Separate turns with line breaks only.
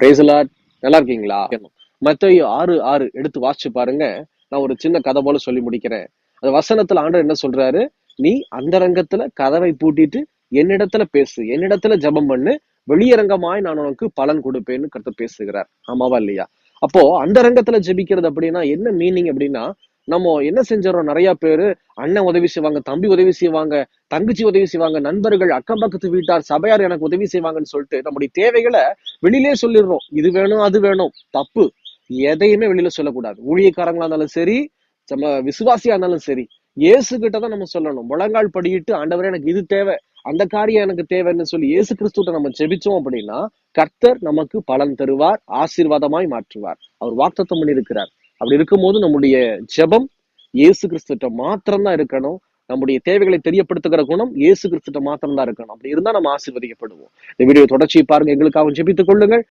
Praise the Lord. நல்லா இருக்கீங்களா? மத்தேயு 6:6 எடுத்து வாசிச்சு பாருங்க. நான் ஒரு சின்ன கதை போல சொல்லி முடிக்கிறேன். அந்த வசனத்துல ஆண்டவர் என்ன சொல்றாரு? நீ அந்தரங்கத்துல கதவை பூட்டிட்டு என்னிடத்துல பேசு, என்னிடத்துல ஜெபம் பண்ணு, வெளியரங்கமாய் நான் உனக்கு பலன் கொடுப்பேன்னு கர்த்தர் பேசுகிறார். ஆமாவா இல்லையா? அப்போ அந்தரங்கத்துல ஜெபிக்கிறது அப்படின்னா என்ன மீனிங் அப்படின்னா, நம்ம என்ன செஞ்சிடறோம்? நிறைய பேரு அண்ணன் உதவி செய்வாங்க, தம்பி உதவி செய்வாங்க, தங்கச்சி உதவி செய்வாங்க, நண்பர்கள், அக்கம் பக்கத்து வீட்டார், சபையார் எனக்கு உதவி செய்வாங்கன்னு சொல்லிட்டு நம்முடைய தேவைகளை வெளியிலே சொல்லிடுறோம். இது வேணும், அது வேணும். தப்பு. எதையுமே வெளியில சொல்லக்கூடாது. ஊழியக்காரங்களா இருந்தாலும் சரி, நம்ம விசுவாசியா இருந்தாலும் சரி, இயேசு கிட்டதான் நம்ம சொல்லணும். முழங்கால் படியிட்டு, ஆண்டவரே எனக்கு இது தேவை, அந்த காரியம் எனக்கு தேவைன்னு சொல்லி இயேசு கிறிஸ்துட்ட நம்ம ஜெபிச்சோம் அப்படின்னா கர்த்தர் நமக்கு பலன் தருவார், ஆசீர்வாதமாய் மாற்றுவார். அவர் வாக்குத்தத்தம் பண்ணி இருக்கிறார். அப்படி இருக்கும்போது நம்முடைய ஜெபம் இயேசு கிறிஸ்துட்ட மாத்திரம்தான் இருக்கணும். நம்முடைய தேவைகளை தெரியப்படுத்துகிற குணம் இயேசு கிறிஸ்துட்ட மாத்திரம்தான் இருக்கணும். அப்படி இருந்தா நம்ம ஆசீர்வதிக்கப்படுவோம். இந்த வீடியோ தொடர்ச்சியை பாருங்க. எங்களுக்காக ஜெபித்துக் கொள்ளுங்கள்.